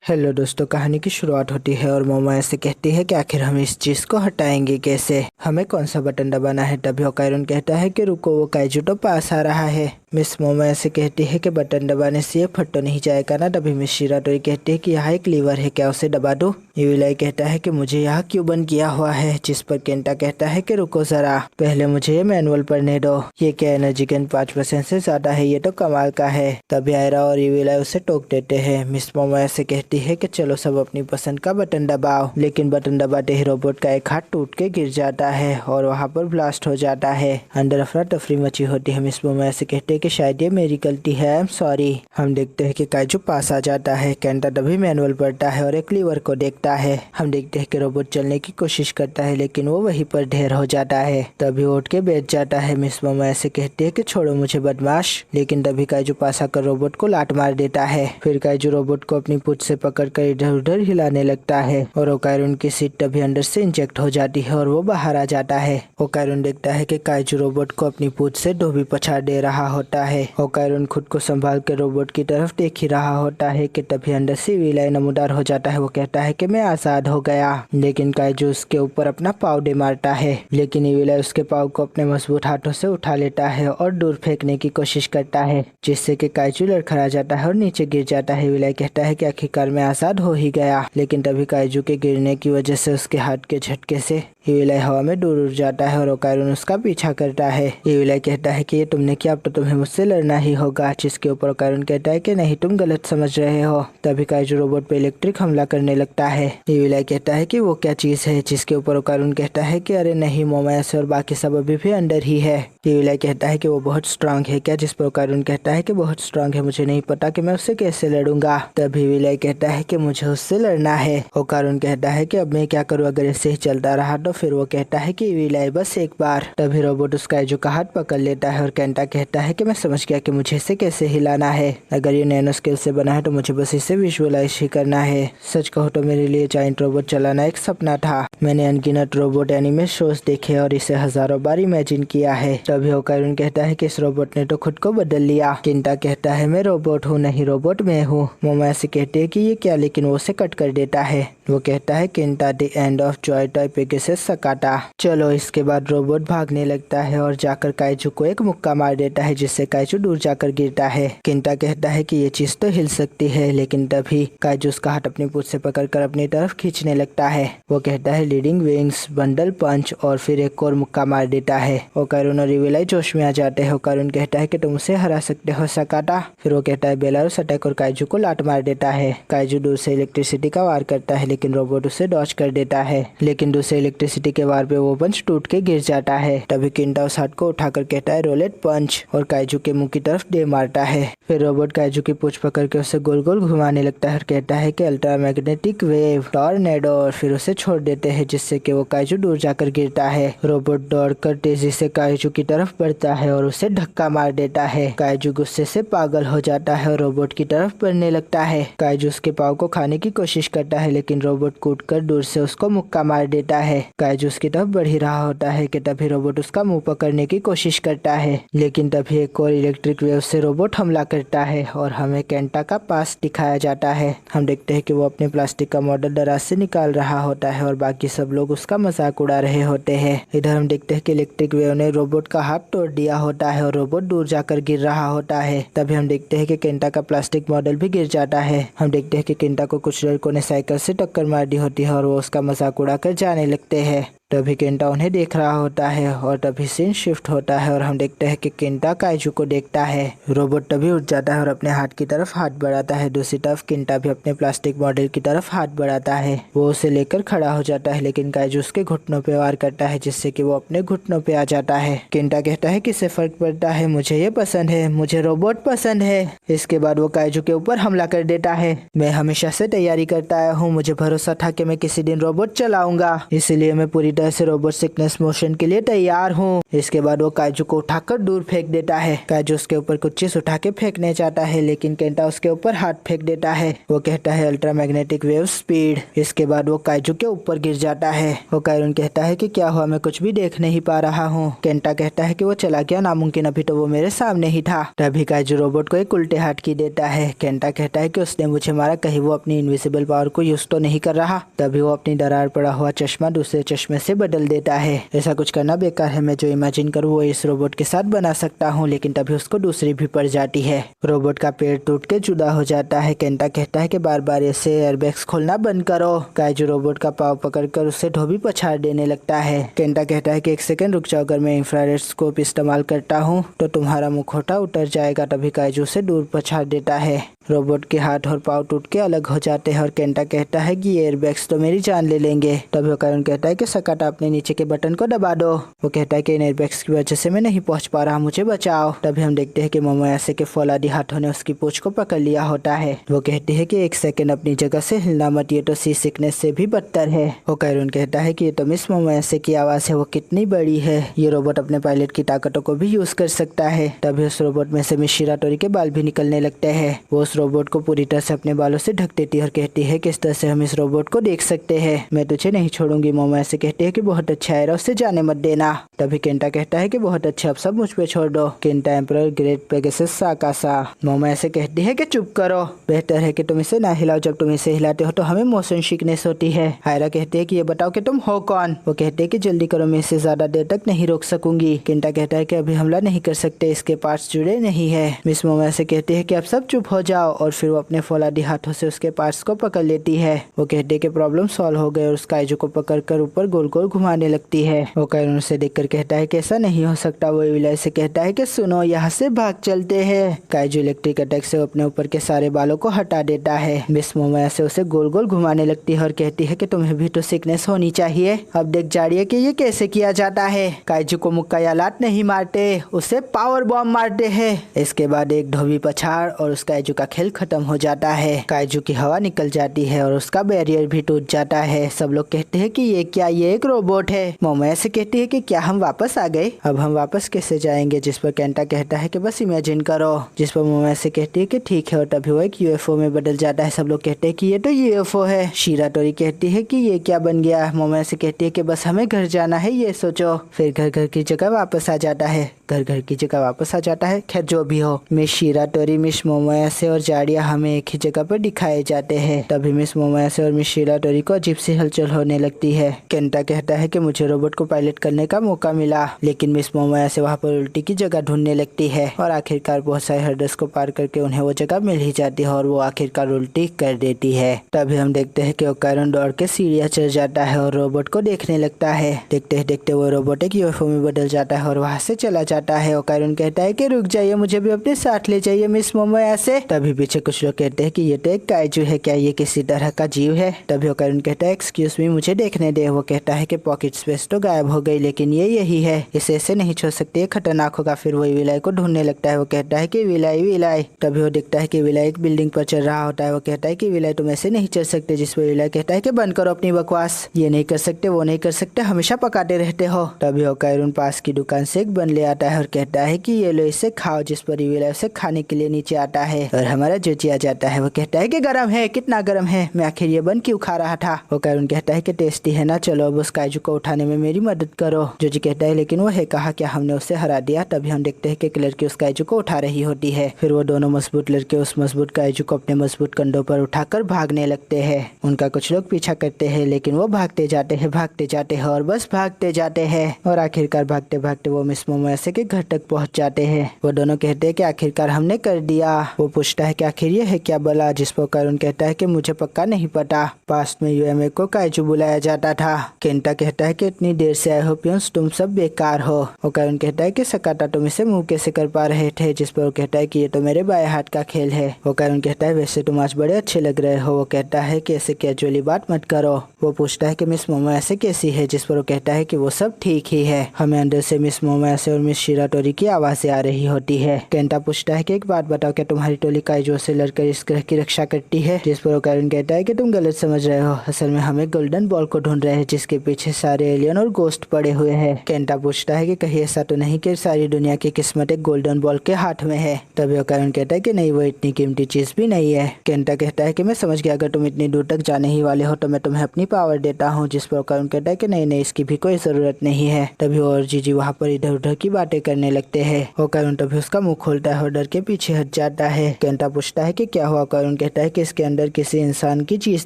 Hello दोस्तों, कहानी की शुरुआत होती है और मोमो ऐसे कहती है कि आखिर हम इस चीज को हटाएंगे कैसे, हमें कौन सा बटन दबाना है। तभी ओकायरन कहता है कि रुको, वो काइजू तो पास आ रहा है। मिस मोमो ऐसे कहती है कि बटन दबाने से ये फट तो नहीं जाएगा ना। तभी मिस शिराटोरी कहती है कि यहाँ एक लीवर है, क्या उसे दबा दो। यूलाई कहता है कि मुझे यहाँ क्यों बंद किया हुआ है, जिस पर केंटा कहता है कि रुको जरा, पहले मुझे ये मैनुअल पढ़ने दो। ये क्या एनर्जी गन 5% से ज्यादा है, ये तो कमाल का है। तभी आयरा और यूलाई उसे टोक देते हैं। मिस मोमो ऐसे कहती है कि चलो सब अपनी पसंद का बटन दबाओ, लेकिन बटन दबाते ही रोबोट का एक हाथ टूट के गिर जाता है और वहाँ पर ब्लास्ट हो जाता है। अंदर अफरा तफरी मची होती है। मिस मोमो ऐसे कहते हैं कि शायद ये मेरी गलती है, आई एम सॉरी। हम देखते हैं कि काइजू पास आ जाता है। केंटा तभी मैनुअल पढ़ता है और एक लीवर को देखता है। हम देखते हैं कि रोबोट चलने की कोशिश करता है, लेकिन वो वहीं पर ढेर हो जाता है। तभी उठ के बैठ जाता है। मिस मोमो ऐसे कहती है कि छोड़ो मुझे बदमाश, लेकिन तभी काइजू पास आकर रोबोट को लात मार देता है। फिर काइजू रोबोट को अपनी पूंछ से पकड़कर इधर उधर हिलाने लगता है और ओकायरन की सीट तभी अंदर से इंजेक्ट हो जाती है और वो बाहर आ जाता है। ओकायरन देखता है कि काइजू रोबोट को अपनी पूंछ से धोबी पछाड़ दे रहा होता है। ओकायरन खुद को संभाल कर रोबोट की तरफ देख ही रहा होता है कि तभी अंदर से विलाई नमूदार हो जाता है। वो कहता है कि मैं आजाद हो गया, लेकिन काइजू उसके ऊपर अपना पाव दे मारता है, लेकिन विलाई उसके पाव को अपने मजबूत हाथों से उठा लेता है और दूर फेंकने की कोशिश करता है, जिससे कि काइजू लड़खड़ा जाता है और नीचे गिर जाता है। विलाई कहता है कि आखिरकार मैं आजाद हो ही गया, लेकिन तभी काइजू के गिरने की वजह से उसके हाथ के झटके से विलाई हवा में दूर उड़ जाता है और ओकायरन उसका पीछा करता है। विलाई कहता है कि ये तुमने किया, अब तो तुम्हें मुझसे लड़ना ही होगा, जिसके ऊपर ओकायरन कहता है कि नहीं, तुम गलत समझ रहे हो। तभी काइजू रोबोट पे इलेक्ट्रिक हमला करने लगता है। विलाई कहता है कि वो क्या चीज है, जिसके ऊपर ओकायरन कहता है कि अरे नहीं, मोमायस और बाकी सब अभी भी अंदर ही है। विलाई कहता है कि वो बहुत स्ट्रांग है क्या, जिस पर ओकायरन कहता है कि बहुत स्ट्रांग है, मुझे नहीं पता कि मैं उससे कैसे लड़ूंगा। तभी विलाई कहता है कि मुझे उससे लड़ना है। ओकायरन कहता है कि अब मैं क्या करूँ, अगर ऐसे ही चलता रहा तो। फिर वो कहता है कि विलाई बस एक बार। तभी रोबोट उस काइजू का हाथ पकड़ लेता है और केंटा कहता है कि मैं समझ गया कि मुझे इसे कैसे हिलाना है। अगर ये नैनो स्केल से बना है तो मुझे बस इसे विजुअलाइज ही करना है। सच कहो तो मेरे लिए जायंट रोबोट चलाना एक सपना था। मैंने अनगिनत रोबोट एनिमे शोज देखे और इसे हजारों बार इमेजिन किया है। तभी ओकायरन कहता है कि इस रोबोट ने तो खुद को बदल लिया। केंटा कहता है मैं रोबोट हूँ नहीं, रोबोट मैं हूँ। मोमा ऐसे कहते है कि ये क्या, लेकिन वो उसे कट कर देता है। वो कहता है Kenta the end of Joy toy Pegasus Sakata. चलो, इसके बाद रोबोट भागने लगता है और जाकर काइजू को एक मुक्का मार देता है, जिससे काइजू दूर जाकर गिरता है। केंटा कहता है कि ये चीज तो हिल सकती है, लेकिन तभी काइजू उसका हाथ अपनी पूंछ से पकड़कर अपनी तरफ खींचने लगता है। वो कहता है लीडिंग विंग्स, बंडल पंच, और फिर एक और मुक्का मार देता है। ओकायरन और विलाई जोश में आ जाते हैं। ओकायरन कहता है कि तुम उसे हरा सकते हो सकाटा। फिर वो कहता है बेलारूस अटैक और काइजू को लात मार देता है। काइजू दूर से इलेक्ट्रिसिटी का वार करता है, लेकिन रोबोट उसे डॉज कर देता है, लेकिन दूसरे इलेक्ट्रिसिटी के वार पे वो पंच टूट के गिर जाता है। तभी केंटा उस हाथ को उठाकर कहता है रोलेट पंच और काइजू के मुंह की तरफ दे मारता है। फिर रोबोट काइजू की पूंछ पकड़ के उसे गोल गोल घुमाने लगता है और कहता है कि अल्ट्रा मैग्नेटिक वेव टॉर्नेडो, और फिर उसे छोड़ देते हैं, जिससे कि वो काइजू दूर जाकर गिरता है। रोबोट दौड़कर तेजी से काइजू की तरफ बढ़ता है और उसे धक्का मार देता है। काइजू गुस्से से पागल हो जाता है और रोबोट की तरफ बढ़ने लगता है। काइजू उसके पाव को खाने की कोशिश करता है, लेकिन रोबोट कूदकर दूर से उसको मुक्का मार देता है। काइजू उसकी तरफ बढ़ ही रहा होता है कि तभी रोबोट उसका मुंह पकड़ने की कोशिश करता है, लेकिन तभी एक और इलेक्ट्रिक वेव से रोबोट हमला करता है और हमें केंटा का पास दिखाया जाता है। हम देखते हैं कि वो अपने प्लास्टिक का मॉडल दराज से निकाल रहा होता है और बाकी सब लोग उसका मजाक उड़ा रहे होते हैं। इधर हम देखते हैं कि इलेक्ट्रिक वेव ने रोबोट का हाथ तोड़ दिया होता है और रोबोट दूर जाकर गिर रहा होता है। तभी हम देखते हैं कि केंटा का प्लास्टिक मॉडल भी गिर जाता है। हम देखते हैं कि केंटा को कुछ लड़कों ने साइकिल से टक्कर मार दी होती है और वो उसका मजाक उड़ाकर जाने लगते हैं। तभी केंटा उन्हें देख रहा होता है और तभी सीन शिफ्ट होता है और हम देखते हैं कि केंटा काइजू को देखता है। रोबोट तभी उठ जाता है और अपने हाथ की तरफ हाथ बढ़ाता है। दूसरी तरफ केंटा भी अपने प्लास्टिक मॉडल की तरफ हाथ बढ़ाता है। वो उसे लेकर खड़ा हो जाता है, लेकिन काइजू उसके घुटनों पे वार करता है, जिससे कि वो अपने घुटनों पे आ जाता है। केंटा कहता है कि इससे फर्क पड़ता है, मुझे ये पसंद है, मुझे रोबोट पसंद है। इसके बाद वो काइजू के ऊपर हमला कर देता है। मैं हमेशा से तैयारी करता आया हूँ, मुझे भरोसा था कि मैं किसी दिन रोबोट चलाऊंगा, इसीलिए मैं पूरी तरह से रोबोट सिकनेस मोशन के लिए तैयार हूँ। इसके बाद वो काइजू को उठाकर दूर फेंक देता है। काइजू उसके ऊपर कुछ चीज उठा के फेंकने चाहता है, लेकिन केंटा उसके ऊपर हाथ फेंक देता है। वो कहता है अल्ट्रा मैग्नेटिक वेव स्पीड। इसके बाद वो काइजू के ऊपर गिर जाता है। वो कायरून कहता है कि क्या हुआ, मैं कुछ भी देख नहीं पा रहा हूँ। केंटा कहता है कि वो चला गया, नामुमकिन, अभी तो वो मेरे सामने ही था। तभी काइजू रोबोट को एक उल्टे हाथ की देता है। केंटा कहता है कि उसने मुझे मारा, कहीं वो अपनी इनविजिबल पावर को यूज तो नहीं कर रहा। तभी वो अपनी दरार पड़ा हुआ चश्मा दूसरे चश्मे से बदल देता है। ऐसा कुछ करना बेकार है, मैं जो इमेजिन करूँ वो इस रोबोट के साथ बना सकता हूँ, लेकिन तभी उसको दूसरी भी पड़ जाती है। रोबोट का पेड़ टूट के जुदा हो जाता है। केंटा कहता है कि बार बार ऐसे एयरबैग्स खोलना बंद करो। काइजू रोबोट का पाव पकड़कर उसे धोबी पछाड़ देने लगता है। केंटा कहता है कि एक सेकंड रुक जाओ, अगर मैं इंफ्रारेड स्कोप इस्तेमाल करता हूँ तो तुम्हारा मुखौटा उतर जाएगा। तभी काइजू उसे दूर पछाड़ देता है। रोबोट के हाथ और पाव टूट के अलग हो जाते हैं और केंटा कहता है कि ये एयरबैग्स तो मेरी जान ले लेंगे। तभी ओकायरन कहता है कि सकाटा अपने नीचे के बटन को दबा दो। वो कहता है कि इन एयरबैग्स की वजह से मैं नहीं पहुंच पा रहा, मुझे बचाओ। तभी हम देखते हैं कि मोमोयासे के फौलादी हाथों ने उसकी पूंछ को पकड़ लिया होता है। वो कहती है कि एक सेकंड अपनी जगह से हिलना मत, ये तो सी सिकनेस से भी बदतर है। ओकायरन कहता है कि ये तो मिस मोमोयासे की आवाज है, वो कितनी बड़ी है, ये रोबोट अपने पायलट की ताकतों को भी यूज कर सकता है। तभी उस रोबोट में से मिस शिराटोरी के बाल भी निकलने लगते हैं। वो उस रोबोट को पूरी तरह से अपने बालों से ढक देती है और कहती है कि इस तरह से हम इस रोबोट को देख सकते हैं, मैं तुझे नहीं छोड़ूंगी। मोमोयासे कहती है कि बहुत अच्छा है, उसे जाने मत देना। तभी केंटा कहता है कि बहुत अच्छा, अब सब मुझ पे छोड़ दो। केंटा एम्परर ग्रेट पेगासस साकासा। मोमोयासे कहती है कि चुप करो, बेहतर है कि तुम इसे ना हिलाओ, जब तुम इसे हिलाते हो तो हमें मोशन सिकनेस होती है। हायरा कहती है कि ये बताओ कि तुम हो कौन। वो कहते हैं कि जल्दी करो, मैं इसे ज्यादा देर तक नहीं रोक सकूंगी। केंटा कहता है कि अभी हमला नहीं कर सकते, इसके पार्ट्स जुड़े नहीं है। मिस मोमोयासे कहती है कि अब सब चुप हो जाओ और फिर वो अपने फौलादी हाथों से उसके पार्ट्स को पकड़ लेती है। वो कहते हैं कि प्रॉब्लम सॉल्व हो गई और उस काइजू को पकड़कर ऊपर गोल गोल घुमाने लगती है। वो कायरून उसे देखकर कहता है कि ऐसा नहीं हो सकता। वो विलय से कहता है कि सुनो, यहाँ से भाग चलते हैं। काइजू इलेक्ट्रिक अटैक से अपने ऊपर के सारे बालों को हटा देता है। मिस मोमोयासे उसे गोल गोल घुमाने लगती है और कहती है कि तुम्हें भी तो सिकनेस होनी चाहिए, अब देख जा रही है कि ये कैसे किया जाता है। काइजू को मुक्का या लात नहीं मारते, उसे पावर बॉम्ब मारते हैं। इसके बाद एक धोबी पछाड़ और उस काइजू का खेल खत्म हो जाता है। काइजू की हवा निकल जाती है और उसका बैरियर भी टूट जाता है। सब लोग कहते हैं कि ये क्या, ये एक रोबोट है। मोमोयासे कहती है कि क्या हम वापस आ गए, अब हम वापस कैसे जाएंगे। जिस पर केंटा कहता है कि बस इमेजिन करो। जिस पर मोमोयासे कहती है कि ठीक है, और तभी वो एक यूएफओ में बदल जाता है। सब लोग कहते हैं कि ये तो यूएफओ है। शिराटोरी कहती है कि ये क्या बन गया। मोमोयासे कहती है कि बस हमें घर जाना है, ये सोचो। फिर घर घर की जगह वापस आ जाता है, घर घर की जगह वापस आ जाता है। खैर जो भी हो, मिस शिराटोरी, मिस मोमोयासे और जाड़िया हमें एक ही जगह पर दिखाए जाते हैं। तभी मिस मोमोयासे और मिस शिराटोरी को अजीब सी हलचल होने लगती है। केंटा कहता है कि मुझे रोबोट को पायलट करने का मौका मिला, लेकिन मिस मोमोयासे वहाँ पर उल्टी की जगह ढूंढने लगती है और आखिरकार बहुत सारे हर्डल्स को पार करके उन्हें वो जगह मिल ही जाती है और वो आखिरकार उल्टी कर देती है। तभी हम देखते हैं कि ओकायरन दौड़ के सीढ़ियाँ चढ़ जाता है और रोबोट को देखने लगता है। देखते देखते वो रोबोट एक यूएफओ में बदल जाता है और वहाँ से चला जाता है। ओकायरन कहता है कि रुक जाइए, मुझे भी अपने साथ ले जाइए मिस मोमोयासे। तभी पीछे कुछ लोग कहते हैं कि ये तो एक काइजू है, क्या ये किसी तरह का जीव है। तभी ओकायरन कहता है एक्सक्यूज मी, मुझे देखने दे। वो कहता है कि पॉकेट स्पेस तो गायब हो गई, लेकिन ये यही है, इसे ऐसे नहीं छोड़ सकते, ये खतरनाक होगा। फिर वही विलाई को ढूंढने लगता है। वो कहता है कि विलाई विलाई। तभी वो देखता है कि विलाई एक बिल्डिंग पर चढ़ रहा होता है। वो कहता है कि विलाई तुम ऐसे नहीं चढ़ सकते। जिस पर विलाई कहता है कि बंद करो अपनी बकवास, ये नहीं कर सकते, वो नहीं कर सकते, हमेशा पकाते रहते हो। तभी ओकायरन पास की दुकान से एक बन ले आता है और कहता है कि ये लो, इसे खाओ। जिस पर विलाई उसे खाने के लिए नीचे आता है और हमारा जोजी आ जाता है। वो कहता है कि गरम है, कितना गरम है, मैं आखिर ये बन क्यों खा रहा था। ओकायरन कहता है कि टेस्टी है ना, चलो अब उस काइजू को उठाने में मेरी मदद करो। जोजी कहता है लेकिन वो है कहा, क्या हमने उसे हरा दिया। तभी हम देखते हैं कि एक लड़की उस काइजू को उठा रही होती है। फिर वो दोनों मजबूत लड़के उस मजबूत काइजू को अपने मजबूत कंधों पर उठाकर भागने लगते हैं। उनका कुछ लोग पीछा करते हैं, लेकिन वो भागते जाते हैं और बस भागते जाते हैं और आखिरकार भागते भागते वो मिस मोमोयासे के घर तक पहुंच जाते हैं। वो दोनों कहते हैं कि आखिरकार हमने कर दिया। वो पूछता है कि आखिर ये है क्या बला। जिस पर ओकायरन कहता है कि मुझे पक्का नहीं पता, पास्ट में यूएमए को काइजू बुलाया जाता था। केंटा कहता है कि इतनी देर से आए हो पियोन्स, तुम सब बेकार हो। ओकायरन कहता है कि सकाटा तुम इसे मुंह कैसे कर पा रहे थे। जिस पर वो कहता है कि ये तो मेरे बाएं हाथ का खेल है। ओकायरन कहता है वैसे तुम आज बड़े अच्छे लग रहे हो। वो कहता है कि ऐसे कैजुअली बात मत करो। वो पूछता है कि मिस मोमोयासे कैसी है। जिस पर वो कहता है कि वो सब ठीक ही है। हमें अंदर से मिस मोमोयासे और मिस शिराटोरी की आवाजें आ रही होती है। केंटा पूछता है कि एक बात बताओ, क्या तुम्हारी टोली का काइजू से लड़कर इस ग्रह की रक्षा करती है, जिस पर ओकायरन कहता है कि तुम गलत समझ रहे हो, असल में हम एक गोल्डन बॉल को ढूंढ रहे हैं जिसके पीछे सारे एलियन और गोस्ट पड़े हुए हैं। केंटा पूछता है कि कहीं ऐसा तो नहीं कि सारी दुनिया की किस्मत एक गोल्डन बॉल के हाथ में है। तभी ओकायरन कहता है कि नहीं, वो इतनी कीमती चीज भी नहीं है। केंटा कहता है कि मैं समझ गया, अगर तुम इतनी दूर तक जाने ही वाले हो तो मैं तुम्हें अपनी पावर देता हूँ, जिस पर ओकायरन कहता है कि नहीं नहीं, इसकी भी कोई जरूरत नहीं है। तभी और जीजी वहाँ पर इधर उधर की बातें करने लगते हैं। ओकायरन तभी उसका मुंह खोलता है और डर के पीछे हट जाता है। केंटा पूछता है कि क्या हुआ। ओकायरन कहता है कि इसके अंदर किसी इंसान की चीज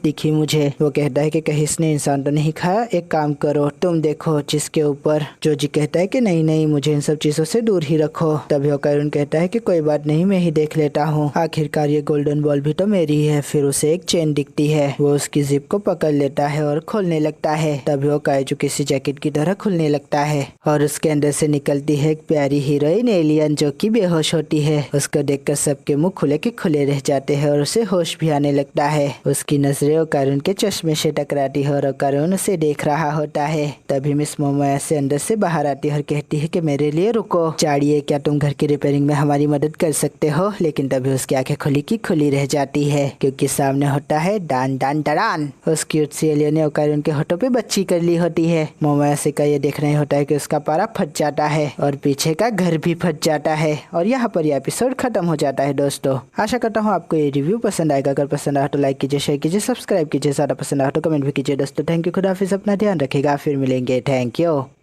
दिखी मुझे। वो कहता है कि कहीं इसने इंसान तो नहीं खाया, एक काम करो तुम देखो, जिसके ऊपर जोजी कहता है कि नहीं नहीं, मुझे इन सब चीजों से दूर ही रखो। तभी ओकायरन कहता है कि कोई बात नहीं, मैं ही देख लेता हूँ, आखिरकार ये गोल्डन बॉल भी तो मेरी है। फिर उसे एक चेन दिखती है, वो उसकी जिप को पकड़ लेता है और खोलने लगता है। तभी वो काइजू किसी जैकेट की तरह खुलने लगता है और उसके अंदर से निकलती है एक प्यारी हीरोइन एलियन जो कि बेहोश होती है। उसको देखकर सबके मुंह खुले के खुले रह जाते हैं और उसे होश भी आने लगता है। उसकी नजरें ओकायरन के चश्मे से टकराती है और ओकायरन उसे देख रहा होता है। तभी मिस मोमोया से अंदर से बाहर आती है और कहती है कि मेरे लिए रुको, चाड़िए क्या तुम घर की रिपेयरिंग में हमारी मदद कर सकते हो। लेकिन तभी उसकी आंखें खुली की खुली रह जाती है क्योंकि सामने होता है डान डान डरान। उस क्यूट सी एलियन ने ओकायरन के होठों पे बच्ची कर ली होती है। मोमोया से का ये देखना ही होता है कि उसका पारा फट जाता है और पीछे का घर भी फट जाता है और यहाँ पर यह एपिसोड खत्म हो जाता है। दोस्तों आशा करता हूँ आपको ये रिव्यू पसंद आएगा। अगर पसंद आया तो लाइक कीजिए, शेयर कीजिए, सब्सक्राइब कीजिए। ज्यादा पसंद आया तो कमेंट भी कीजिए। दोस्तों थैंक यू, खुदा हाफिज़, अपना ध्यान रखिएगा, फिर मिलेंगे। Thank you.